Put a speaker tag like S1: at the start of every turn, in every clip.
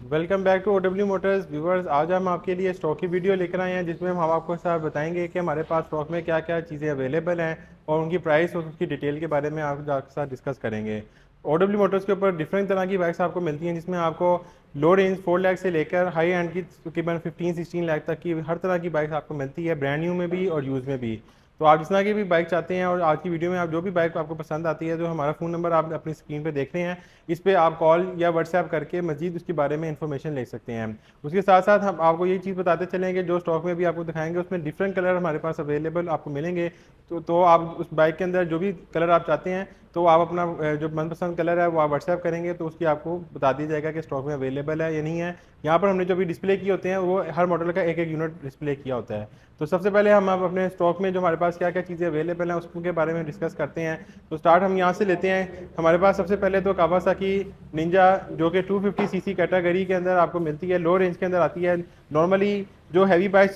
S1: Welcome back to OW motors viewers. आज हम आपके लिए स्टॉक की वीडियो लेकर आए हैं जिसमें हम आपको साथ बताएंगे कि हमारे पास स्टॉक में क्या क्या चीज़ें अवेलेबल हैं और उनकी प्राइस और उसकी डिटेल के बारे में आपके साथ डिस्कस करेंगे। OW मोटर्स के ऊपर डिफरेंट तरह की बाइक्स आपको मिलती हैं जिसमें आपको लो रेंज 4 लाख से लेकर हाई एंड की तकरीबन 15-16 लाख तक की हर तरह की बाइक आपको मिलती है, ब्रांड न्यू में भी और यूज़ में भी। तो आप जिस तरह की भी बाइक चाहते हैं और आज की वीडियो में आप जो भी बाइक आपको पसंद आती है, जो हमारा फ़ोन नंबर आप अपनी स्क्रीन पे देख रहे हैं, इस पे आप कॉल या व्हाट्सएप करके मजीद उसके बारे में इंफॉर्मेशन ले सकते हैं। उसके साथ साथ हम आपको ये चीज़ बताते चलेंगे, जो स्टॉक में भी आपको दिखाएंगे उसमें डिफरेंट कलर हमारे पास अवेलेबल आपको मिलेंगे। तो आप उस बाइक के अंदर जो भी कलर आप चाहते हैं तो आप अपना जो मनपसंद कलर है वो आप व्हाट्सएप करेंगे तो उसकी आपको बता दिया जाएगा कि स्टॉक में अवेलेबल है या नहीं है। यहाँ पर हमने जो भी डिस्प्ले किए होते हैं वो हर मॉडल का एक एक यूनिट डिस्प्ले किया होता है। तो सबसे पहले हम अब अपने स्टॉक में जो हमारे पास क्या क्या चीज़ें अवेलेबल हैं उसके बारे में डिस्कस करते हैं। तो स्टार्ट हम यहाँ से लेते हैं। हमारे पास सबसे पहले तो कावासाकी निंजा जो कि 250 सीसी कैटेगरी के अंदर आपको मिलती है, लो रेंज के अंदर आती है। नॉर्मली जो हैवी बाइक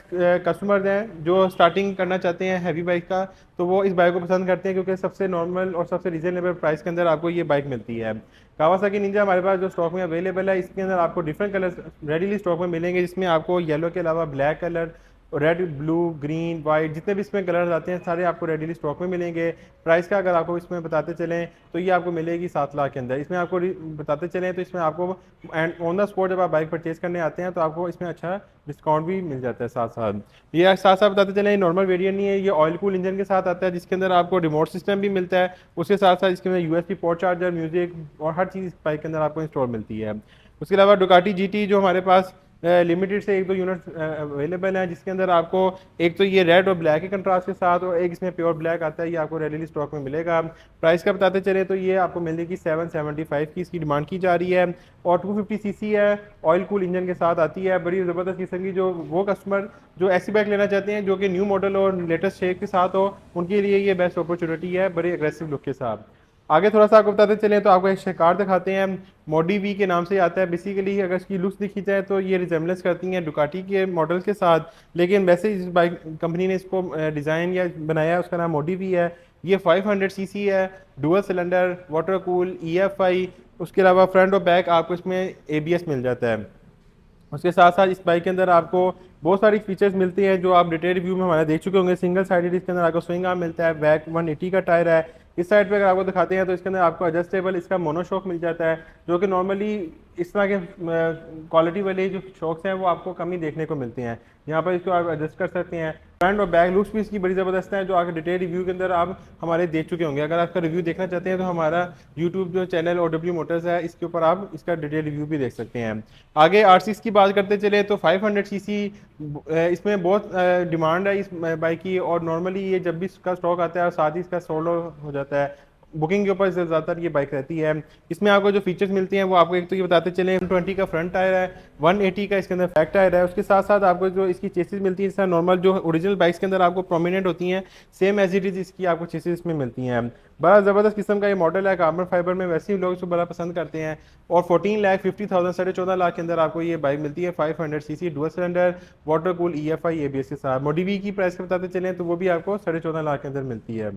S1: कस्टमर्स हैं जो स्टार्टिंग करना चाहते हैं हैवी बाइक का, तो वो इस बाइक को पसंद करते हैं क्योंकि सबसे नॉर्मल और सबसे रीजनेबल प्राइस के अंदर आपको ये बाइक मिलती है। कावासाकी निंजा हमारे पास जो स्टॉक में अवेलेबल है इसके अंदर आपको डिफरेंट कलर्स रेडीली स्टॉक में मिलेंगे, जिसमें आपको येलो के अलावा black colour, red, blue, green, white जितने भी इसमें कलर्स आते हैं सारे आपको रेडीली स्टॉक में मिलेंगे। प्राइस का अगर आपको इसमें बताते चलें तो ये आपको मिलेगी 7 लाख के अंदर। इसमें आपको बताते चलें तो इसमें आपको एंड ऑन द स्पॉट जब आप बाइक परचेज करने आते हैं तो आपको इसमें अच्छा डिस्काउंट भी मिल जाता है साथ साथ। ये साथ साथ बताते चलें नॉर्मल वेरिएंट नहीं है, ये ऑयल कूल इंजन के साथ आता है जिसके अंदर आपको रिमोट सिस्टम भी मिलता है। उसके साथ साथ इसके अंदर USB पोर्ट चार्जर, म्यूजिक और हर चीज़ बाइक के अंदर आपको इंस्टॉल मिलती है। उसके अलावा डुकाटी GT जो हमारे पास लिमिटेड से एक दो यूनिट अवेलेबल हैं, जिसके अंदर आपको एक तो ये रेड और ब्लैक के कंट्रास्ट के साथ और एक इसमें प्योर ब्लैक आता है, ये आपको रेडीली स्टॉक में मिलेगा। प्राइस का बताते चले तो ये आपको मिलेगी 775 की इसकी डिमांड की जा रही है और 250 सीसी है, ऑयल कूल इंजन के साथ आती है। बड़ी ज़बरदस्त किस्म की, जो वो कस्टमर जो ऐसी बाइक लेना चाहते हैं जो कि न्यू मॉडल और लेटेस्ट शेप के साथ हो, उनके लिए ये बेस्ट अपॉर्चुनिटी है बड़ी एग्रेसिव लुक के साथ। आगे थोड़ा सा आपको बताते चलें तो आपको एक कार दिखाते हैं, मोडी वी के नाम से आता है। बेसिकली अगर इसकी लुक्स देखी जाए तो ये रिजेम्बलेंस करती हैं डुकाटी के मॉडल के साथ, लेकिन वैसे इस बाइक कंपनी ने इसको डिज़ाइन या बनाया है, उसका नाम मोडी वी है। ये 500 सीसी है, dual cylinder, water cool, EFI। उसके अलावा फ्रंट और बैक आपको इसमें ABS मिल जाता है। उसके साथ साथ इस बाइक के अंदर आपको बहुत सारी फीचर्स मिलते हैं जो आप डिटेल रिव्यू में हमारा देख चुके होंगे। सिंगल साइडेड इसके अंदर आपको स्विंग आर्म मिलता है, बैक 180 का टायर है। इस साइड पे अगर आपको दिखाते हैं तो इसके अंदर आपको एडजस्टेबल इसका मोनोशॉक मिल जाता है, जो कि नॉर्मली इस तरह के क्वालिटी वाले जो शॉक्स हैं वो आपको कम ही देखने को मिलते हैं। यहाँ पर इसको आप एडजस्ट कर सकते हैं। फ्रंट और बैक लुक्स भी इसकी बड़ी ज़बरदस्त है, जो आगे डिटेल रिव्यू के अंदर आप हमारे देख चुके होंगे। अगर आपका रिव्यू देखना चाहते हैं तो हमारा यूट्यूब जो चैनल OW मोटर्स है इसके ऊपर आप इसका डिटेल रिव्यू भी देख सकते हैं। आगे R6 की बात करते चले तो 500 सीसी इसमें बहुत डिमांड है इस बाइक की, और नॉर्मली ये जब भी इसका स्टॉक आता है और साथ ही इसका सोलो हो जाता है, बुकिंग के ऊपर ज़्यादातर ये बाइक रहती है। इसमें आपको जो फीचर्स मिलती हैं वो आपको एक तो ये बताते चले, 120 का फ्रंट टायर है, 180 का इसके अंदर बैक टायर है। उसके साथ साथ आपको जो इसकी चेसिस मिलती है जैसा नॉर्मल जो ओरिजिनल बाइक्स के अंदर आपको प्रोमिनेंट होती हैं, सेम एज इट इज़ इसकी आपको चेसिस में मिलती हैं। बड़ा ज़बरदस्त किस्म का ये मॉडल है, कार्बन फाइबर में, वैसे ही लोग इसको बड़ा पसंद करते हैं। और 14,50,000 14.5 लाख के अंदर आपको ये बाइक मिलती है, 500 CC dual cylinder, water cool, EFI ABS के साथ। मोडी की प्राइस के बताते चलें तो वो भी आपको 14.5 लाख के अंदर मिलती है।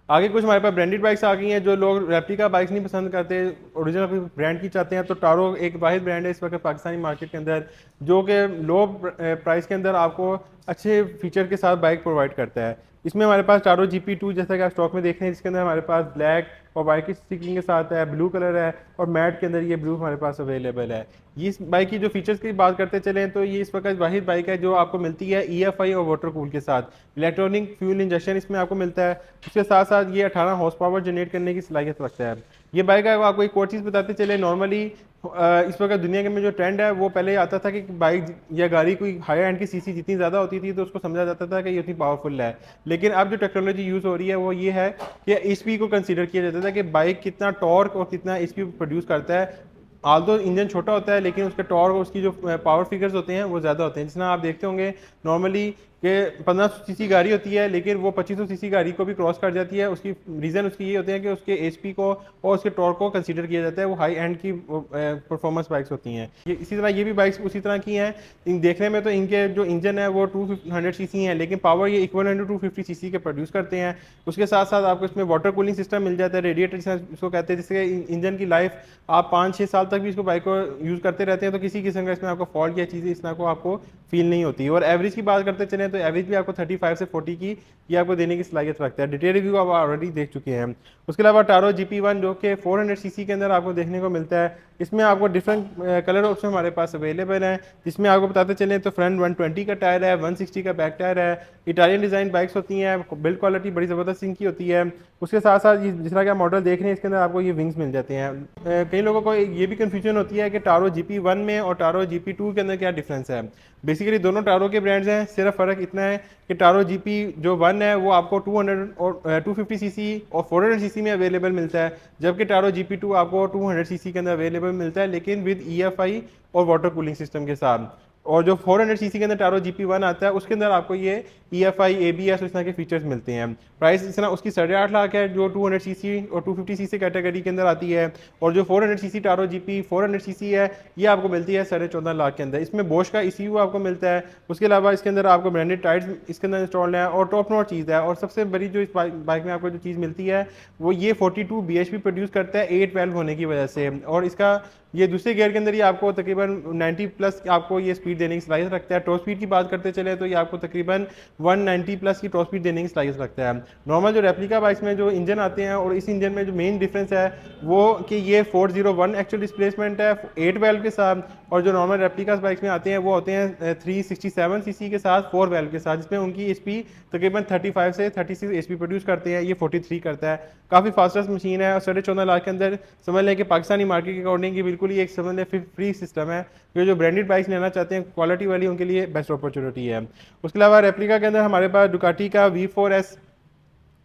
S1: आगे कुछ हमारे पास ब्रांडेड बाइक्स आ गई हैं। जो लोग रेप्लिका बाइक्स नहीं पसंद करते, ओरिजिनल ब्रांड की चाहते हैं, तो टारो एक वाहिद ब्रांड है इस वक्त पाकिस्तानी मार्केट के अंदर जो कि लो प्राइस के अंदर आपको अच्छे फीचर के साथ बाइक प्रोवाइड करता है। इसमें हमारे पास टारो GP2 जैसा कि आप स्टॉक में देख रहे हैं, जिसके अंदर हमारे पास ब्लैक और वाइट की स्टिकिंग के साथ है, ब्लू कलर है और मैट के अंदर ये ब्लू हमारे पास अवेलेबल है। ये इस बाइक की जो फीचर्स की बात करते चलें तो ये इस वक्त वाहिद बाइक है जो आपको मिलती है EFI और वाटर कूल के साथ। इलेक्ट्रॉनिक फ्यूल इंजेक्शन इसमें आपको मिलता है। उसके साथ साथ ये 18 हॉर्स पावर जनरेट करने की सलाहियत रखता है। ये बाइक है, आपको एक और चीज़ बताते चले, नॉर्मली इस वक्त दुनिया में जो ट्रेंड है वो पहले आता था कि बाइक या गाड़ी कोई हायर एंड की सीसी जितनी ज़्यादा होती थी तो उसको समझा जाता था कि ये उतनी पावरफुल है। लेकिन अब जो टेक्नोलॉजी यूज़ हो रही है वो ये है कि HP को कंसीडर किया जाता था कि बाइक कितना टॉर्क और कितना HP प्रोड्यूस करता है। आल्दो इंजन छोटा होता है लेकिन उसके टॉर्क और उसकी जो पावर फिगर्स होते हैं वो ज़्यादा होते हैं। जिसमें आप देखते होंगे नॉर्मली कि 1500 सीसी गाड़ी होती है लेकिन वो 2500 सीसी गाड़ी को भी क्रॉस कर जाती है। उसकी रीज़न उसकी ये होते हैं कि उसके एचपी को और उसके टॉर्क को कंसीडर किया जाता है, वो हाई एंड की परफॉर्मेंस बाइक्स होती हैं। इसी तरह ये भी बाइक्स उसी तरह की हैं। देखने में तो इनके जो इंजन है वो 200 सीसी है, लेकिन पावर ये इक्वल टू 250 सीसी के प्रोड्यूस करते हैं। उसके साथ साथ आपको इसमें वाटर कूलिंग सिस्टम मिल जाता है, रेडिएटर इसको कहते हैं, जिससे इंजन की लाइफ आप 5-6 साल तक भी इसको बाइक को यूज़ करते रहते हैं, तो किसी किस्म का इसमें आपको फॉल्ट या चीज़ें इस तरह को आपको फील नहीं होती। और एवरेज की बात करते चलें तो एवरेज भी आपको 35 से 40 की ये आपको देने की सलाहियत रखता है। डिटेल रिव्यू आप ऑलरेडी देख चुके हैं। उसके अलावा टारो GP1 जो कि 400 सीसी के अंदर आपको देखने को मिलता है। इसमें आपको डिफरेंट कलर ऑप्शन हमारे पास अवेलेबल हैं, जिसमें आपको बताते चलें तो फ्रंट 120 का टायर है, 160 का बैक टायर है। इटालियन डिज़ाइन बाइक्स होती हैं, बिल्ड क्वालिटी बड़ी ज़बरदस्त इनकी होती है। उसके साथ साथ जिस तरह का मॉडल देख रहे हैं इसके अंदर आपको ये विंग्स मिल जाते हैं। कई लोगों को ये भी कन्फ्यूजन होती है कि टारो GP1 में और टारो GP2 के अंदर क्या डिफरेंस है। बेसिकली दोनों टारो के ब्रांड्स हैं, सिर्फ फ़र्क इतना है कि टारो GP जो 1 है वो आपको 200 और 250 सीसी और 400 सीसी में अवेलेबल मिलता है, जबकि टारो GP2 आपको 200 सीसी के अंदर अवेलेबल मिलता है, लेकिन विद EFI और वाटर कूलिंग सिस्टम के साथ। और जो 400 सीसी के अंदर टारो GP1 आता है उसके अंदर आपको ये EFI ABS इस तरह के फीचर्स मिलते हैं। प्राइस इस तरह उसकी 8.5 लाख है जो 200 सीसी और 250 सीसी कैटेगरी के अंदर आती है, और जो 400 सीसी टारो GP 400 सीसी है ये आपको मिलती है 14.5 लाख के अंदर। इसमें बोश का ECU आपको मिलता है। उसके अलावा इसके अंदर आपको ब्रांडेड टायर्स इसके अंदर इंस्टॉल है और टॉप नॉच चीज़ है। और सबसे बड़ी जो इस बाइक में आपको जो चीज़ मिलती है वो ये 42 bhp प्रोड्यूस करता है 8 वाल्व होने की वजह से, और इसका ये दूसरे गियर के अंदर ही आपको तकरीबन 90 प्लस आपको ये स्पीड देने की सलाहियत रखता है। टॉप स्पीड की बात करते चले तो ये आपको तकरीबन 190 प्लस की टॉप स्पीड देने की सलाहियत रखता है। नॉर्मल जो रेप्लिका बाइक्स में जो इंजन आते हैं और इस इंजन में जो मेन डिफरेंस है वो कि ये 401 एक्चुअल डिस्प्लेसमेंट है 8 वाल्व के साथ, और जो नॉर्मल रेप्लिका बाइक्स में आते हैं वो होते हैं 367 सीसी के साथ 4 वाल्व के साथ, जिसमें उनकी एचपी तकरीबन 35 से 36 एचपी प्रोड्यूस करते हैं, ये 43 करता है। काफ़ी फास्टेस्ट मशीन है और 14.5 लाख के अंदर समझ लें कि पाकिस्तानी मार्केट के अकॉर्डिंग की बिल्कुल ही एक समझ लें फ्री सिस्टम है। जो ब्रांडेड बाइक्स लेना चाहते हैं क्वालिटी वाली उनके लिए बेस्ट अपॉर्चुनिटी है। उसके अलावा रेप्लिका के अंदर हमारे पास डुकाटी का V4S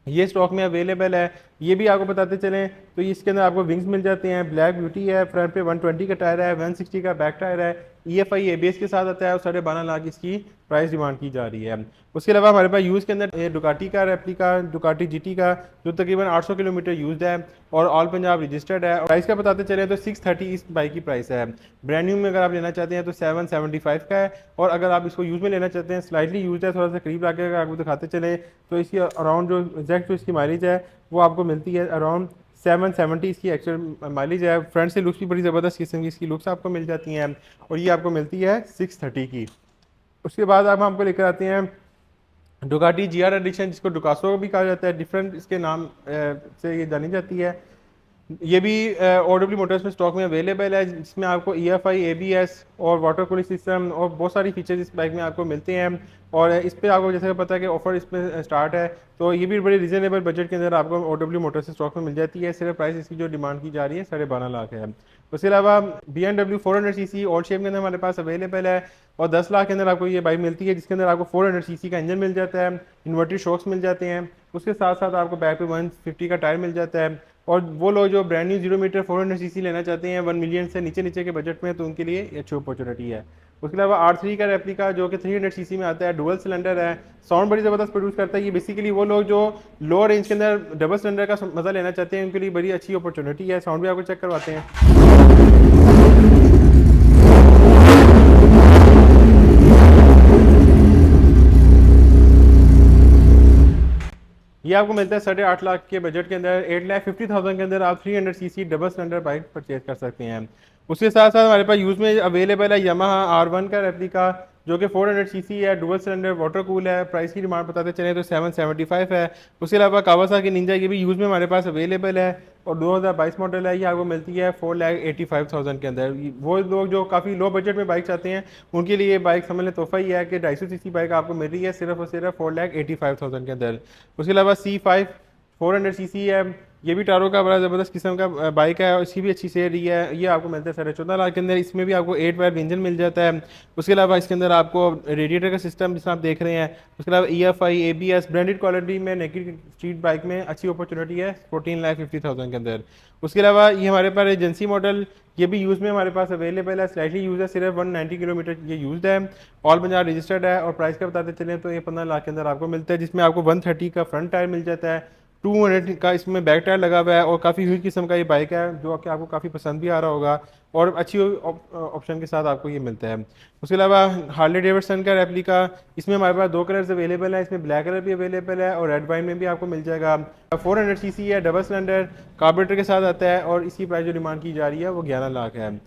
S1: ये स्टॉक में अवेलेबल है। ये भी आपको बताते चलें तो इसके अंदर आपको विंग्स मिल जाते हैं, ब्लैक ब्यूटी है, फ्रंट पे 120 का टायर है, 160 का बैक टायर है, EFI ABS के साथ आता है और 12.5 लाख इसकी प्राइस डिमांड की जा रही है। उसके अलावा हमारे पास यूज़ के अंदर डुकाटी का रेप्लिका डुकाटी GT का जो तकरीबन 800 किलोमीटर यूज्ड है और ऑल पंजाब रजिस्टर्ड है। प्राइस का बताते चले तो 630 इस बाइक की प्राइस है। ब्रांड न्यू में अगर आप लेना चाहते हैं तो 775 का है, और अगर आप इसको यूज़ में लेना चाहते हैं स्लाइटली यूज है, थोड़ा सा करीब लाके अगर आपको दिखाते चले तो इसकी अराउंड जो एग्जैक्ट जो इसकी माइलेज है वो आपको मिलती है अराउंड 770 इसकी एक्चुअल माइलेज है। फ्रंट से लुक्स भी बड़ी ज़बरदस्त किस्म की इसकी लुक्स आपको मिल जाती हैं, और ये आपको मिलती है 630 की। उसके बाद अब हमको लेकर आते हैं डुकाटी GR एडिशन, जिसको डुकासो भी कहा जाता है, डिफरेंट इसके नाम से ये जानी जाती है। ये भी OW मोटर्स में स्टॉक में अवेलेबल है, जिसमें आपको EFI ABS और वाटर कूलिंग सिस्टम और बहुत सारी फीचर्स इस बाइक में आपको मिलते हैं। और इस पर आपको जैसे पता है कि ऑफर इस पर स्टार्ट है, तो ये भी बड़े रीजनेबल बजट के अंदर आपको OW मोटर्स से स्टॉक में मिल जाती है। सिर्फ प्राइस इसकी जो डिमांड की जा रही है 12.5 लाख है। उसके अलावा BMW 400 सीसी ओल्ड शेप के अंदर हमारे पास अवेलेबल है, और 10 लाख के अंदर आपको ये बाइक मिलती है, जिसके अंदर आपको 400 सीसी का इंजन मिल जाता है, इन्वर्टेड शॉक्स मिल जाते हैं। उसके साथ साथ आपको बैक पे 150 का टायर मिल जाता है। और वो लोग जो ब्रांड न्यू 0 मीटर 400 सीसी लेना चाहते हैं 1 मिलियन से नीचे के बजट में, तो उनके लिए अच्छी अपॉर्चुनिटी है। उसके अलावा R3 का रेप्लिका जो कि 300 सीसी में आता है, डुअल सिलेंडर है, साउंड बड़ी ज़बरदस्त प्रोड्यूस करता है। ये बेसिकली वो लोग जो लो रेंज के अंदर डबल सिलेंडर का मज़ा लेना चाहते हैं उनके लिए बड़ी अच्छी अपॉर्चुनिटी है। साउंड भी आपको चेक करवाते हैं। ये आपको मिलता है 8.5 लाख के बजट के अंदर, 8,50,000 के अंदर आप 300 CC double cylinder bike purchase कर सकते हैं। उसके साथ साथ हमारे पास यूज़ में अवेलेबल है Yamaha R1 का रेप्लिका जो कि 400 सीसी है, डुअल सिलेंडर वाटर कूल है। प्राइस की डिमांड बताते चले तो 775 है। उसके अलावा कावासाकी निंजा ये भी यूज़ में हमारे पास अवेलेबल है और 2022 मॉडल है। ये आपको मिलती है 4,85,000 के अंदर। वो लोग जो काफ़ी लो बजट में बाइक चाहते हैं उनके लिए ये बाइक समझ लें तोहफा ही है कि 250 सीसी बाइक आपको मिल रही है सिर्फ और सिर्फ 4,85,000 के अंदर। उसके अलावा C5 400 सीसी है, ये भी टारो का बड़ा ज़बरदस्त किस्म का बाइक है और इसकी भी अच्छी सेल रही है। ये आपको मिलता है 14.5 लाख के अंदर। इसमें भी आपको 8 वाल्व इंजन मिल जाता है। उसके अलावा इसके अंदर आपको रेडिएटर का सिस्टम जिसमें आप देख रहे हैं, उसके अलावा EFI ABS ब्रांडेड क्वालिटी में नेकेड स्ट्रीट बाइक में अच्छी अपॉर्चुनिटी है 14,50,000 के अंदर। उसके अलावा ये हमारे पास एजेंसी मॉडल, ये भी यूज़ में हमारे पास अवेलेबल है, स्लाइटली यूज़ है, सिर्फ 190 किलोमीटर ये यूज़ है, ऑल पंजाब रजिस्टर्ड है। और प्राइस का बताते चलें तो ये 15 लाख के अंदर आपको मिलता है, जिसमें आपको 130 का फ्रंट टायर मिल जाता है, 200 का इसमें बैक टायर लगा हुआ है और काफ़ी ह्यूज किस्म का ये बाइक है जो कि आपको काफ़ी पसंद भी आ रहा होगा और अच्छी ऑप्शन के साथ आपको ये मिलता है। उसके अलावा हार्ले डेविडसन का रेप्लिका, इसमें हमारे पास 2 कलर्स अवेलेबल है, इसमें ब्लैक कलर भी अवेलेबल है और रेड वाइन में भी आपको मिल जाएगा। 400 सीसी है, डबल सिलेंडर कार्बोरेटर के साथ आता है और इसकी प्राइस जो डिमांड की जा रही है वो 11 लाख है।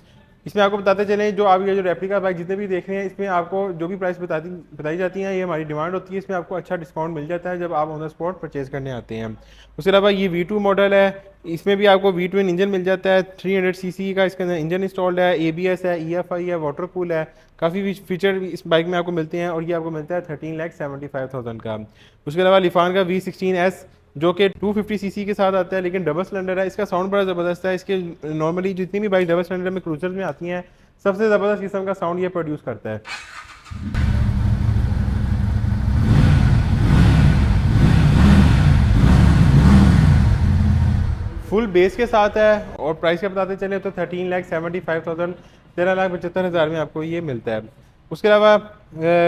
S1: इसमें आपको बताते चलें जो आप ये जो रेप्लिका बाइक जितने भी देख रहे हैं, इसमें आपको जो भी प्राइस बताई जाती हैं ये हमारी डिमांड होती है, इसमें आपको अच्छा डिस्काउंट मिल जाता है जब आप ऑन द स्पॉट परचेज करने आते हैं। उसके अलावा ये V2 मॉडल है, इसमें भी आपको V2 इंजन मिल जाता है, 300 सीसी का इसके अंदर इंजन इंस्टॉल्ड है, ABS है, EFI है, वाटर कूल है, काफ़ी फीचर इस बाइक में आपको मिलते हैं और ये आपको मिलता है 13,75,000 का। उसके अलावा लिफान का V16S जो कि 250 सीसी के साथ आता है लेकिन डबल सिलेंडर है, इसका साउंड बड़ा ज़बरदस्त है। इसके नॉर्मली जितनी भी बाइक डबल सिलेंडर में क्रूजर में आती हैं, सबसे ज़बरदस्त किस्म का साउंड ये प्रोड्यूस करता है। फुल बेस के साथ है और प्राइस का बताते चले तो 13,75,000 13,75,000 में आपको ये मिलता है। उसके अलावा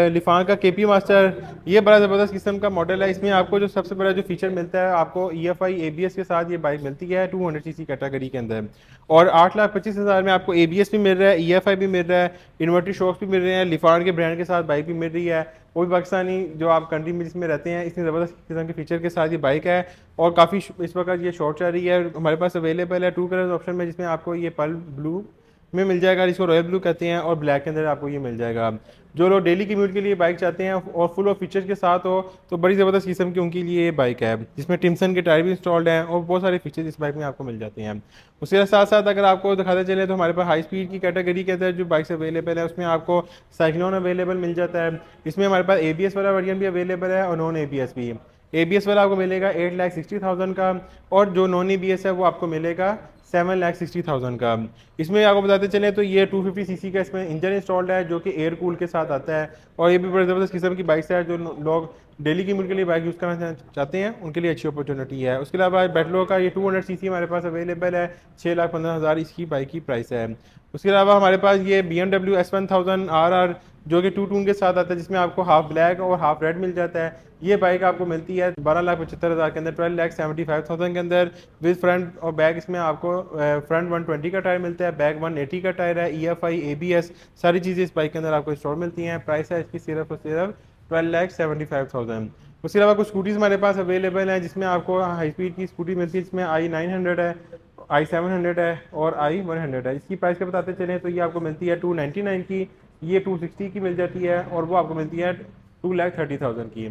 S1: लिफान का KP मास्टर, ये बड़ा ज़बरदस्त किस्म का मॉडल है। इसमें आपको जो सबसे बड़ा जो फीचर मिलता है, आपको EFI ABS के साथ ये बाइक मिलती है 200 सीसी कैटेगरी के अंदर और 8,25,000 में आपको ABS भी मिल रहा है, EFI भी मिल रहा है, इन्वर्टर शॉक्स भी मिल रहे हैं, लिफान के ब्रांड के साथ बाइक भी मिल रही है। वो भी पाकिस्तानी जो आप कंट्री में जिसमें रहते हैं, इसमें ज़बरदस्त किस्म के फीचर के साथ ये बाइक है और काफ़ी इस वक्त ये शॉर्ट चल रही है। हमारे पास अवेलेबल है 2 कलर ऑप्शन में, जिसमें आपको ये पर्ल ब्लू में मिल जाएगा, इसको रॉयल ब्लू कहते हैं, और ब्लैक के अंदर आपको ये मिल जाएगा। जो लोग डेली कम्यूट के लिए बाइक चाहते हैं और फुल ऑफ फीचर के साथ हो तो बड़ी ज़बरदस्त किस्म की उनके लिए ये बाइक है, जिसमें टिम्सन के टायर भी इंस्टॉल्ड हैं और बहुत सारे फीचर्स इस बाइक में आपको मिल जाते हैं। उसके साथ साथ अगर आपको दिखाते चले तो हमारे पास हाई स्पीड की कैटेगरी के अंदर जो बाइक्स अवेलेबल है, उसमें आपको साइक्लोन अवेलेबल मिल जाता है। इसमें हमारे पास ABS वाला वर्जन भी अवेलेबल है और नॉन ABS भी। ABS वाला आपको मिलेगा 8,60,000 का और जो नॉन ABS है वो आपको मिलेगा 7,60,000 का। इसमें आपको बताते चलें तो ये 250 सीसी का इसमें इंजन इंस्टॉल्ड है जो कि एयर कूल के साथ आता है और ये भी बड़ी ज़बरदस्त किस्म की बाइक्स है जो लोग डेली कम्यूट के लिए बाइक यूज़ करना चाहते हैं उनके लिए अच्छी अपॉर्चुनिटी है। उसके अलावा बेटलो का ये 200 सीसी हमारे पास अवेलेबल है, 6,15,000 इसकी बाइक की प्राइस है। उसके अलावा हमारे पास ये BMW S1000 RR जो कि 2 टून के साथ आता है, जिसमें आपको हाफ ब्लैक और हाफ रेड मिल जाता है। ये बाइक आपको मिलती है 12,75,000 के अंदर, 12,75,000 के अंदर विद फ्रंट और बैक। इसमें आपको फ्रंट 120 का टायर मिलता है, बैक 180 का टायर है, EFI ABS सारी चीज़ें इस बाइक के अंदर आपको इंस्टॉल मिलती हैं। प्राइस है इसकी सिर्फ और सिर्फ 12,75,000। उसके अलावा कुछ स्कूटीज़ हमारे पास अवेलेबल हैं जिसमें आपको हाई स्पीड की स्कूटी मिलती है, जिसमें i900 है, i700 है और i100 है। इसकी प्राइस का बताते चलें तो ये आपको मिलती है 299 की, ये 260 की मिल जाती है और वो आपको मिलती है 2,30,000 की।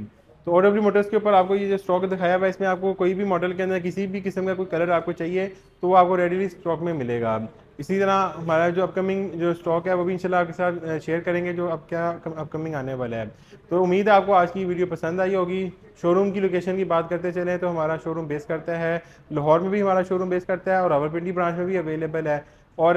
S1: तो OW मोटर्स के ऊपर आपको ये जो स्टॉक दिखाया हुआ है, इसमें आपको कोई भी मॉडल के अंदर किसी भी किस्म का कोई कलर आपको चाहिए तो वो आपको रेडीली स्टॉक में मिलेगा। इसी तरह हमारा जो अपकमिंग जो स्टॉक है वो भी इंशाल्लाह आपके साथ शेयर करेंगे जो अब क्या अपकमिंग आने वाला है। तो उम्मीद है आपको आज की वीडियो पसंद आई होगी। शोरूम की लोकेशन की बात करते चलें तो हमारा शोरूम बेस करता है लाहौर में भी, हमारा शोरूम बेस करता है और रावलपिंडी ब्रांच में भी अवेलेबल है। और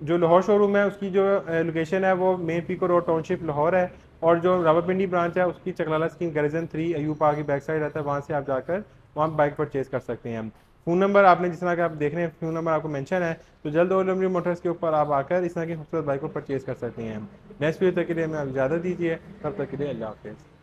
S1: जो लाहौर शोरूम है उसकी जो लोकेशन है वो main Peco road township Lahore है और जो रावलपिंडी ब्रांच है उसकी Chaklala scheme garrison 3 Ayub park की बैक साइड रहता है, वहाँ से आप जाकर वहाँ बाइक परचेज कर सकते हैं। फ़ोन नंबर आपने जिस तरह के आप देख रहे हैं फ़ोन नंबर आपको मेंशन है, तो जल्द OW मोटर्स के ऊपर आप आकर इस तरह की खूबसूरत बाइक को परचेज कर सकते हैं। नेक्स्ट वीडियो तक के लिए हमें इजाज़त दीजिए, तब तक के लिए अल्लाह हाफ़िज़।